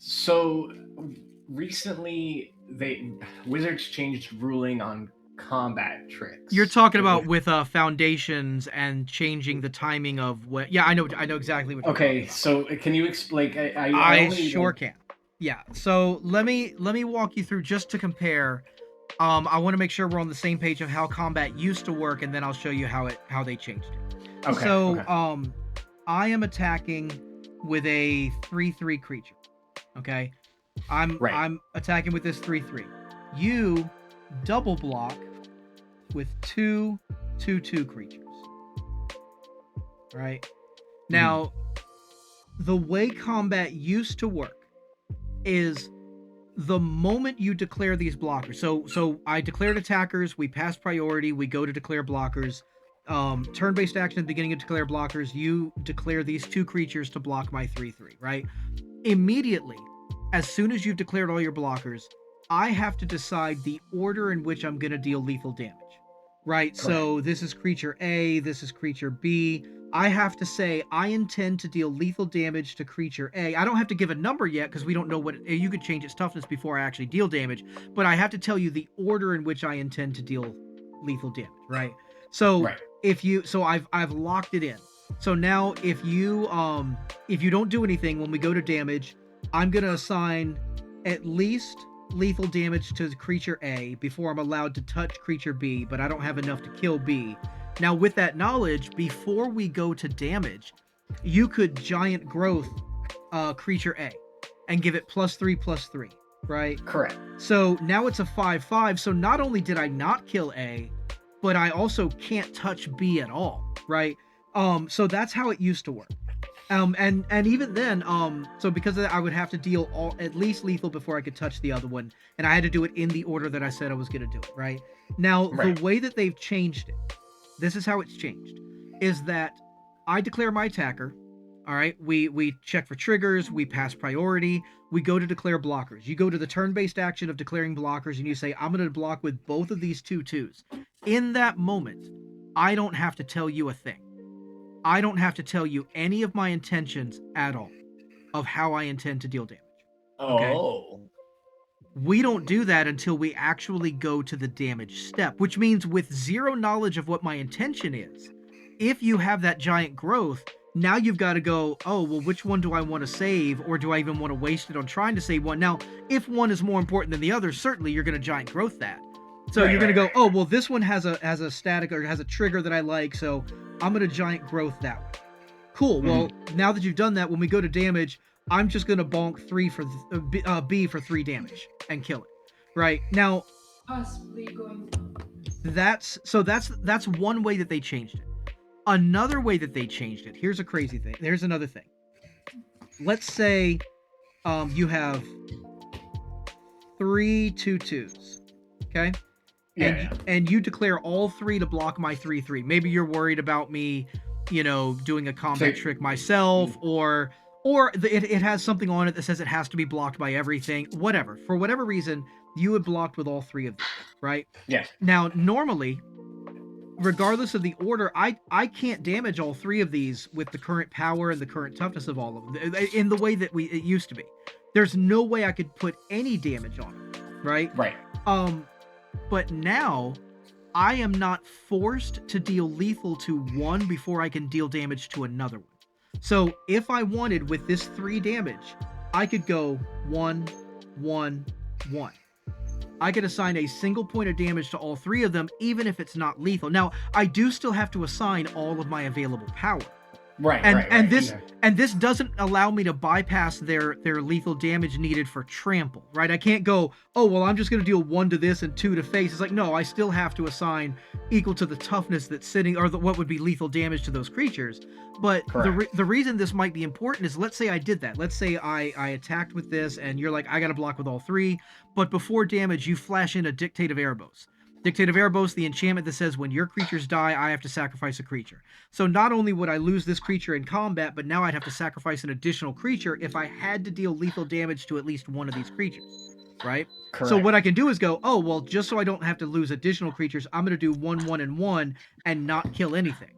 So recently, they Wizards changed ruling on combat You're tricks. talking about with foundations and changing the timing of what? Yeah, I know exactly what you're talking Okay, about. so can you explain? I I only sure like. can. Yeah. So let me walk you through just to compare. I want to make sure we're on the same page of how combat used to work, and then I'll show you how they changed it. Okay, So okay, I am attacking with a 3/3 creature. Okay. right. I'm attacking with this 3/3. You double block with two 2/2 creatures. Right. Hmm. Now, the way combat used to work is the moment you declare these blockers. So I declared attackers, we pass priority, we go to declare blockers. Turn-based action at the beginning of declare blockers, you declare these two creatures to block my 3/3, right? Immediately, as soon as you've declared all your blockers, I have to decide the order in which I'm going to deal lethal damage. Right? Correct. So this is creature A, this is creature B. I have to say I intend to deal lethal damage to creature A. I don't have to give a number yet because we don't know what you could change its toughness before I actually deal damage, but I have to tell you the order in which I intend to deal lethal damage, right? So Right. I've locked it in. So now if you don't do anything when we go to damage, I'm gonna assign at least lethal damage to creature A before I'm allowed to touch creature B, but I don't have enough to kill B. Now, with that knowledge, before we go to damage, you could giant growth creature A and give it +3/+3, right? Correct. So now it's a 5/5. So not only did I not kill A, but I also can't touch B at all, right? So that's how it used to work. And even then, so because of that, I would have to deal all at least lethal before I could touch the other one, and I had to do it in the order that I said I was gonna do it, right? Now, the Right. way that they've changed it, this is how it's changed, is that I declare my attacker. All right, we check for triggers, we pass priority, we go to declare blockers. You go to the turn-based action of declaring blockers, and you say, I'm gonna block with both of these 2/2s. In that moment, I don't have to tell you a thing. I don't have to tell you any of my intentions at all of how I intend to deal damage. Okay? Oh. We don't do that until we actually go to the damage step, which means with zero knowledge of what my intention is, if you have that giant growth, now you've got to go, oh, well, which one do I want to save? Or do I even want to waste it on trying to save one? Now, if one is more important than the other, certainly you're going to giant growth that. So Right. you're going to Right. go, Right. oh, well, this one has a static or has a trigger that I like, so I'm going to giant growth that one. Cool. Well, Hmm. now that you've done that, when we go to damage, I'm just gonna bonk three for B for 3 damage and kill it. Right now, Possibly going down. that's one way that they changed it. Another way that they changed it. Here's a crazy thing. Here's another thing. Let's say you have 3/2/2s. Okay. Yeah. Yeah. And you declare all three to block my 3/3. Maybe you're worried about me, doing a So, combat trick myself, or it has something on it that says it has to be blocked by everything. Whatever. For whatever reason, you had blocked with all three of these, right? yeah. Now, normally, regardless of the order, I can't damage all three of these with the current power and the current toughness of all of them in the way that it used to be. There's no way I could put any damage on them, right? Right. Um, but now I am not forced to deal lethal to one before I can deal damage to another one. So if I wanted with this 3 damage, I could go 1, 1, 1. I could assign a single point of damage to all three of them, even if it's not lethal. Now, I do still have to assign all of my available power. Right. and Right. and Right. this Yeah. and this doesn't allow me to bypass their lethal damage needed for trample, right? I can't go, oh well, I'm just going to deal 1 to this and 2 to face. It's like, no, I still have to assign equal to the toughness that's sitting, or what would be lethal damage to those creatures. But Correct. the reason this might be important is, let's say I did that. Let's say I attacked with this, and you're like, I got to block with all three, but before damage you flash in a Dictate of Erebos. Dictate of Erebos, the enchantment that says when your creatures die, I have to sacrifice a creature. So not only would I lose this creature in combat, but now I'd have to sacrifice an additional creature if I had to deal lethal damage to at least one of these creatures, right? So what Correct. I can do is go, oh, well, just so I don't have to lose additional creatures, I'm going to do 1, 1, and 1 and not kill anything,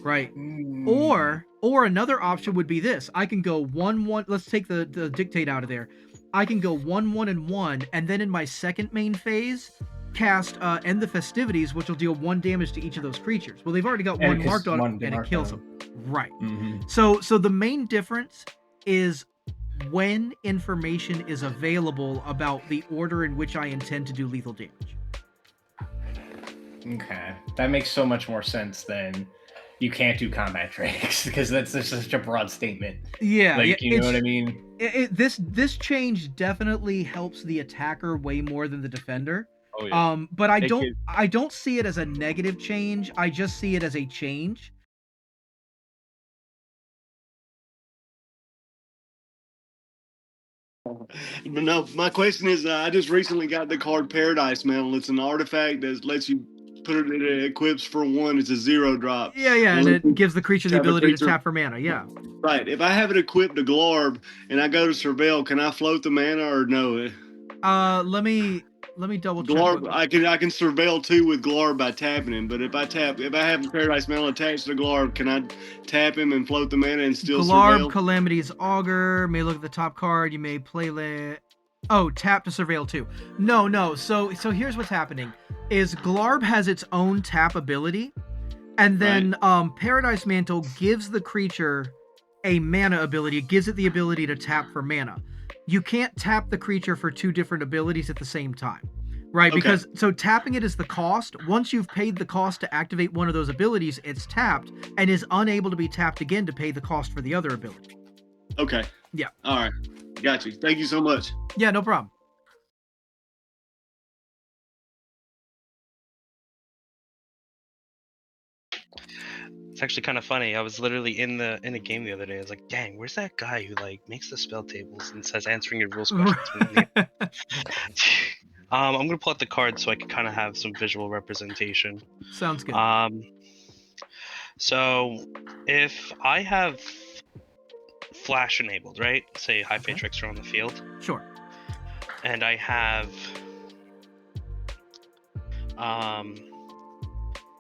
right? Mm. Or Or another option would be this. I can go 1/1. Let's take the dictate out of there. I can go 1/1 and 1, and then in my second main phase, cast End the Festivities, which will deal 1 damage to each of those creatures. Well, they've already got 1 marked on it, and it kills them. Right. So the main difference is when information is available about the order in which I intend to do lethal damage. Okay. That makes so much more sense than you can't do combat tricks, because that's just such a broad statement. Yeah. Like, you know what I mean? This change definitely helps the attacker way more than the defender. Oh, yeah. But I don't see it as a negative change. I just see it as a change. No, my question is, I just recently got the card Paradise Mantle. It's an artifact that lets you put it equips for 1. It's a 0 drop. Yeah, and it gives the creature the ability to tap for mana. Yeah. Right. If I have it equipped to Glarb and I go to Surveil, can I float the mana or no? Let me double check. Glarb, I can Surveil 2 with Glarb by tapping him, but if I have Paradise Mantle attached to Glarb, can I tap him and float the mana and still Glarb, Surveil? Calamity's Augur. May look at the top card. You may play tap to Surveil 2. No. So here's what's happening: is Glarb has its own tap ability, and then Paradise Mantle gives the creature a mana ability. It gives it the ability to tap for mana. You can't tap the creature for 2 different abilities at the same time, right? Okay. Because so tapping it is the cost. Once you've paid the cost to activate one of those abilities, it's tapped and is unable to be tapped again to pay the cost for the other ability. Okay. Yeah. All right. Got you. Thank you so much. Yeah, no problem. It's actually kind of funny. I was literally in a game the other day. I was like, "Dang, where's that guy who like makes the spell tables and says answering your rules questions?" I'm gonna pull out the card so I can kind of have some visual representation. Sounds good. So if I have Flash enabled, right? Say High Fate Trickster on the field. Sure. And I have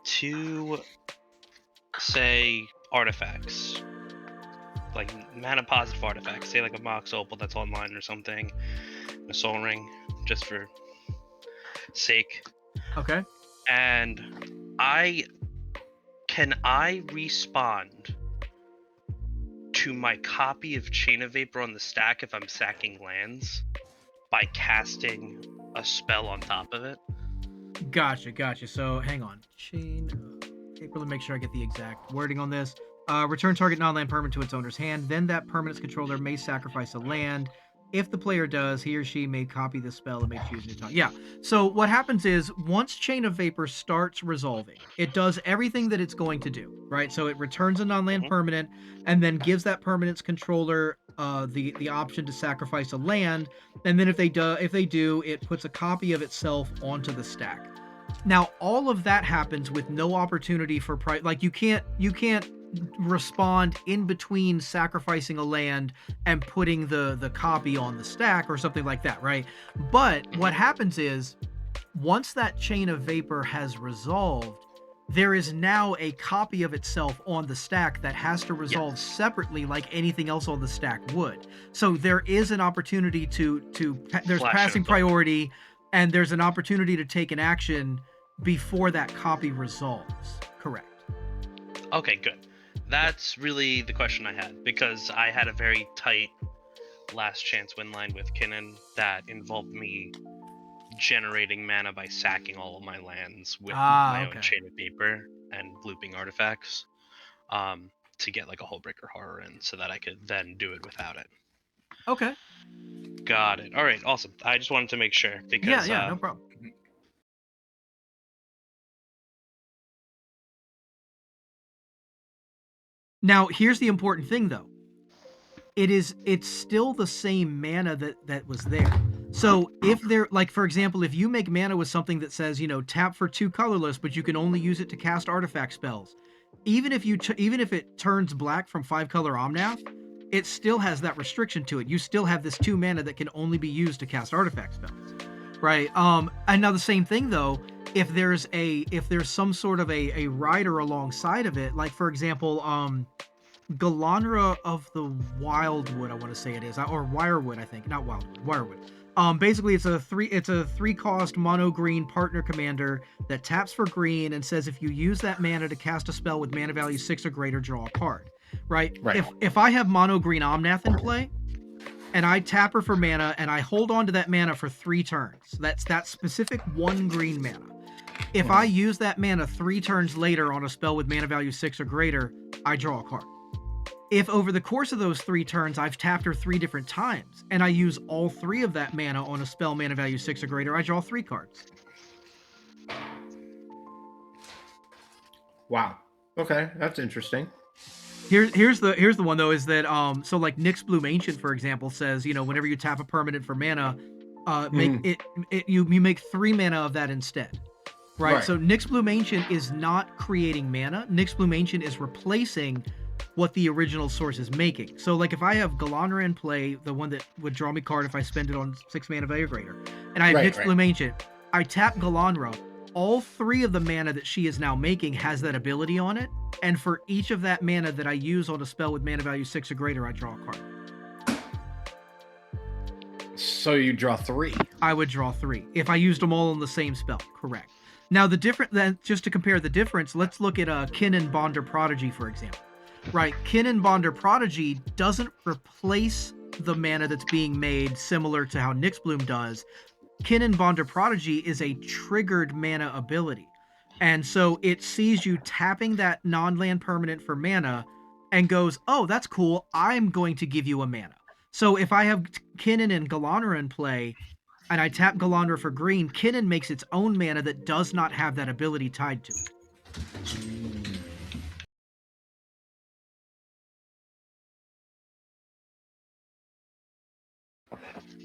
2, say, artifacts, like mana positive artifacts, say like a Mox Opal that's online or something, a Soul Ring, just for sake. Okay. And can I respond to my copy of Chain of Vapor on the stack if I'm sacking lands by casting a spell on top of it? Gotcha. So hang on. Chain of Vapor. Let me make sure I get the exact wording on this. Return target non-land permanent to its owner's hand. Then that permanent's controller may sacrifice a land. If the player does, he or she may copy the spell and may choose a new target. Yeah. So what happens is once Chain of Vapor starts resolving, it does everything that it's going to do, right? So it returns a non-land permanent and then gives that permanent's controller the option to sacrifice a land. And then if they do, it puts a copy of itself onto the stack. Now all of that happens with no opportunity for like you can't respond in between sacrificing a land and putting the copy on the stack or something like that, right? But what happens is once that Chain of Vapor has resolved, there is now a copy of itself on the stack that has to resolve separately like anything else on the stack would. So there is an opportunity there's passing priority and there's an opportunity to take an action before that copy resolves. Correct. Okay, good. That's really the question I had, because I had a very tight last chance win line with Kinnan that involved me generating mana by sacking all of my lands with my own Chain of Vapor and looping artifacts to get like a Hullbreaker Horror in so that I could then do it without it. Okay. Got it. All right, awesome. I just wanted to make sure because yeah, no problem. Now, here's the important thing, though. It's still the same mana that was there. So if there, like for example, if you make mana with something that says, tap for 2 colorless, but you can only use it to cast artifact spells, even if it turns black from 5-color Omnath, it still has that restriction to it. You still have this 2 mana that can only be used to cast artifact spells, right? And now the same thing though. If there's some sort of a rider alongside of it, like for example, Galanra of the Wildwood, I want to say it is, or Wirewood, I think, not Wildwood, Wirewood. Basically, it's a 3-cost mono green partner commander that taps for green and says if you use that mana to cast a spell with mana value 6 or greater, draw a card. Right. If I have mono green Omnath in play, and I tap her for mana, and I hold on to that mana for 3 turns, that's that specific 1 green mana. If I use that mana 3 turns later on a spell with mana value 6 or greater, I draw a card. If over the course of those 3 turns I've tapped her 3 different times, and I use all 3 of that mana on a spell mana value 6 or greater, I draw 3 cards. Wow. Okay, that's interesting. Here's the one though, is that so like Nyx Bloom Ancient, for example, says, you know, whenever you tap a permanent for mana, you make 3 mana of that instead. Right? So Nyx Bloom Ancient is not creating mana. Nyx Bloom Ancient is replacing what the original source is making. So like if I have Galanra in play, the one that would draw me card if I spend it on 6 mana value or greater, and I have Nyx Bloom Ancient, I tap Galanra, all 3 of the mana that she is now making has that ability on it, and for each of that mana that I use on a spell with mana value 6 or greater, I draw a card. So you draw 3. I would draw 3 if I used them all on the same spell. Correct. Now then, just to compare the difference, let's look at Kinnan Bonder Prodigy, for example. Right, Kinnan Bonder Prodigy doesn't replace the mana that's being made similar to how Nyx Bloom does. Kinnan Bonder Prodigy is a triggered mana ability. And so it sees you tapping that non-land permanent for mana and goes, oh, that's cool, I'm going to give you a mana. So if I have Kinnan and Galanra in play, and I tap Galanra for green, Kinnan makes its own mana that does not have that ability tied to it.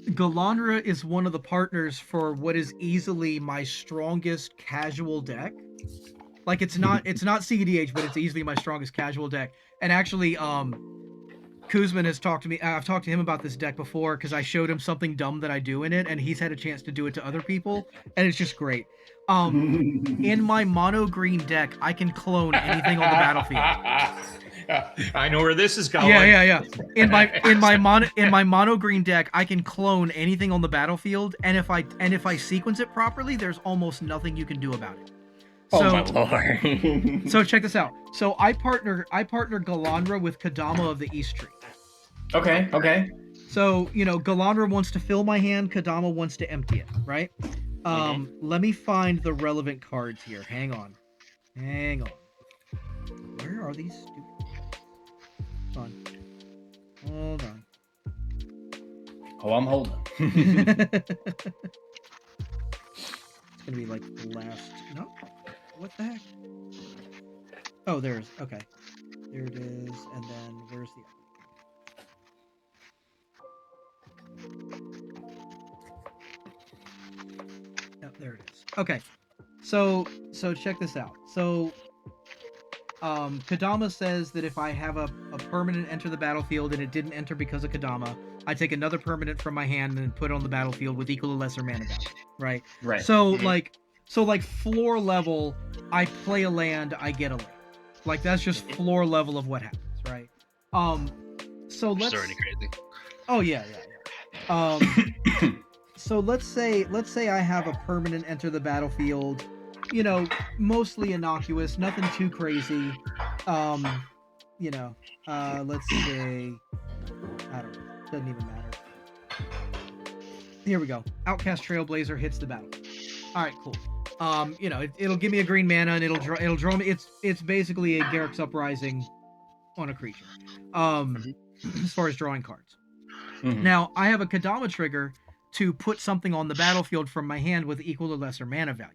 Galanra is one of the partners for what is easily my strongest casual deck. Like it's not CDH, but it's easily my strongest casual deck. And actually, Kuzman has talked to me. I've talked to him about this deck before because I showed him something dumb that I do in it, and he's had a chance to do it to other people, and it's just great. In my mono green deck, I can clone anything on the battlefield. I know where this is going. Yeah. In my mono green deck, I can clone anything on the battlefield, and if I sequence it properly, there's almost nothing you can do about it. So, oh my lord. So check this out. So I partner Galanra with Kadama of the East Tree. Okay. So, you know, Galanra wants to fill my hand, Kadama wants to empty it, right? Let me find the relevant cards here. Hang on. Where are these stupid? Hold on. Oh, I'm holding. It's gonna be like the last. No. What the heck? Oh, there's. Okay. There it is. And then where's the other? Yep, there it is. Okay. So check this out. So Kadama says that if I have a permanent enter the battlefield and it didn't enter because of Kadama, I take another permanent from my hand and put it on the battlefield with equal or lesser mana value. Right. So like floor level, I play a land, I get a land. Like that's just floor level of what happens, right? So let's. It's already crazy. Oh yeah. So let's say I have a permanent enter the battlefield. You know, mostly innocuous, nothing too crazy. Let's say, I don't know, doesn't even matter. Here we go. Outcast Trailblazer hits the battle. All right, cool. It'll give me a green mana and it'll draw me. It's basically a Garruk's Uprising on a creature. As far as drawing cards. Mm-hmm. Now I have a Kadama trigger to put something on the battlefield from my hand with equal or lesser mana value.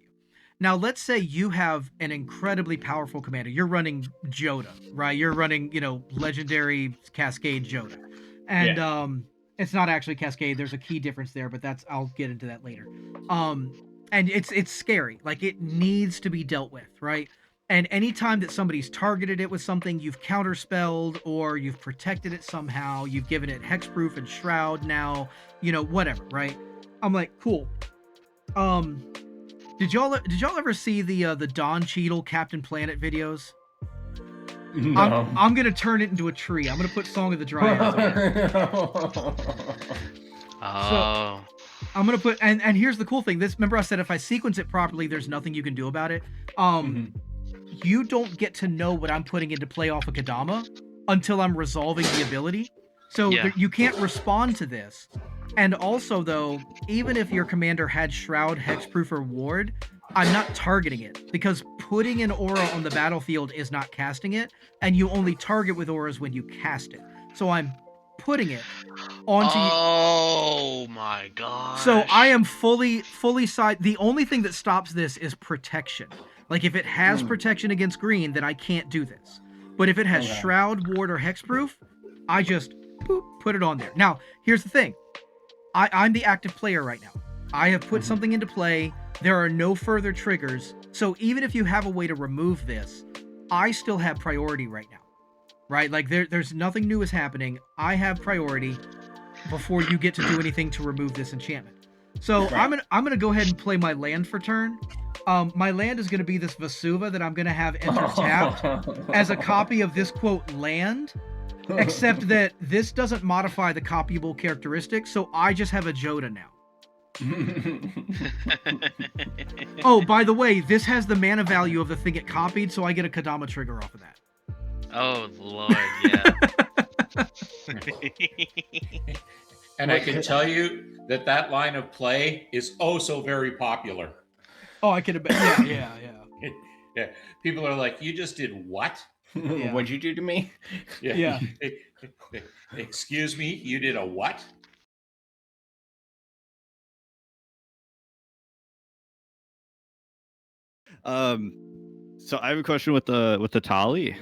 Now, let's say you have an incredibly powerful commander. You're running Joda, right? You're running, legendary Cascade Joda. And it's not actually Cascade. There's a key difference there, but I'll get into that later. And it's scary. Like, it needs to be dealt with, right? And anytime that somebody's targeted it with something, you've counterspelled or you've protected it somehow, you've given it hexproof and shroud now, whatever, right? I'm like, cool. Did y'all ever see the Don Cheadle Captain Planet videos? No. I'm gonna turn it into a tree. I'm gonna put Song of the Dryads on it. Oh. I'm gonna put and here's the cool thing. This, remember I said if I sequence it properly, there's nothing you can do about it. You don't get to know what I'm putting into play off of Kadama until I'm resolving the ability. So Yeah. you can't respond to this. And also, though, even if your commander had Shroud, Hexproof, or Ward, I'm not targeting it because putting an aura on the battlefield is not casting it, and you only target with auras when you cast it. So I'm putting it onto. Oh my gosh. So I am fully side. The only thing that stops this is protection. Like if it has protection against green, then I can't do this. But if it has Shroud, Ward, or Hexproof, I just put it on there. Now, here's the thing. I'm the active player right now. I have put something into play. There are no further triggers. So even if you have a way to remove this, I still have priority right now. Right? Like there's nothing new is happening. I have priority before you get to do anything to remove this enchantment. So I'm gonna go ahead and play my land for turn. My land is gonna be this Vesuva that I'm gonna have enter tapped as a copy of this quote land, except that this doesn't modify the copyable characteristics, so I just have a Joda now. Oh, by the way, this has the mana value of the thing it copied, so I get a Kadama trigger off of that. Oh Lord, yeah. And I can tell you that line of play is oh so very popular. Oh, I could have. Yeah. Yeah. People are like, you just did what? Yeah. What'd you do to me? Yeah. Excuse me, you did a what? So I have a question with the Tali.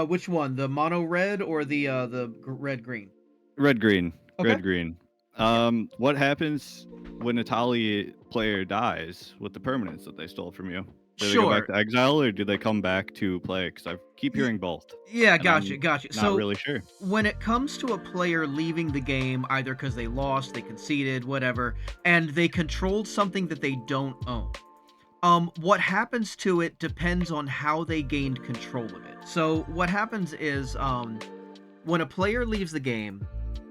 Which one? The mono red or the red green? Red green. Okay. Red green. What happens when a Tali player dies with the permanents that they stole from you? Do they go back to exile or do they come back to play? Because I keep hearing both. Yeah, gotcha. Not So really sure. when it comes to a player leaving the game, either because they lost, they conceded, whatever, and they controlled something that they don't own, what happens to it depends on how they gained control of it. So what happens is, when a player leaves the game,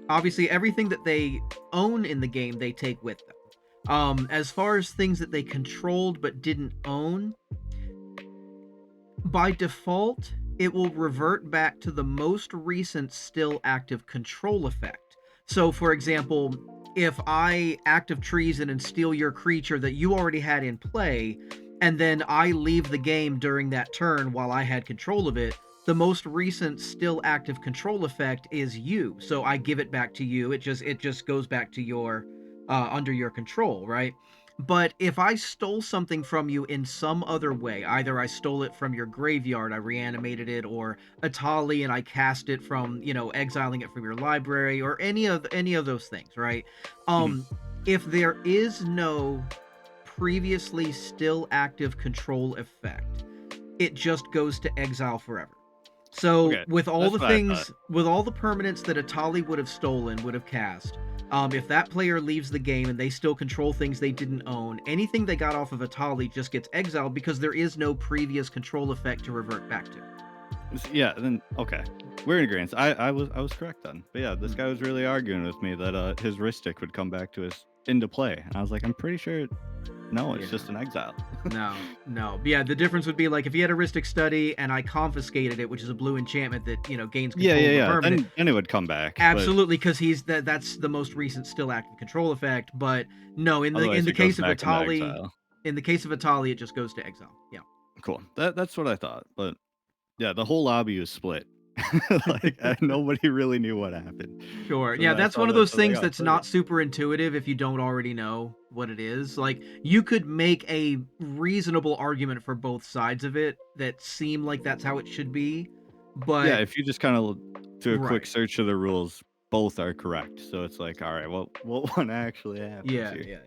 obviously everything that they own in the game, they take with them. As far as things that they controlled but didn't own, by default, it will revert back to the most recent still active control effect. So, for example, if I active treason and steal your creature that you already had in play, and then I leave the game during that turn while I had control of it, the most recent still active control effect is you. So I give it back to you. It just goes back to your under your control, right? But if I stole something from you in some other way, either I stole it from your graveyard, I reanimated it, or Etali and I cast it from, exiling it from your library, or any of those things, right? If there is no previously still active control effect, it just goes to exile forever. So with all the things, with all the permanents that Etali would have stolen, would have cast, if that player leaves the game and they still control things they didn't own, anything they got off of Etali just gets exiled because there is no previous control effect to revert back to. Yeah, then okay, we're in agreement. I was correct then. But yeah, this guy was really arguing with me that his Ristic would come back to his into play, and I was like, I'm pretty sure. No, it's just an exile. No. Yeah, the difference would be like if he had a Ristic Study and I confiscated it, which is a blue enchantment that gains control of the permanent. Then it would come back. Absolutely, because that's the most recent still active control effect. But no, in the case of Etali, it just goes to exile. Yeah. Cool. That's what I thought. But yeah, the whole lobby was split. Nobody really knew what happened. Sure. So yeah, that's one of those things that's not super intuitive if you don't already know what it is. Like, you could make a reasonable argument for both sides of it that seem like that's how it should be. But yeah, if you just kind of do a quick search of the rules, both are correct. So it's like, all right, well, what one actually happens here? Yeah.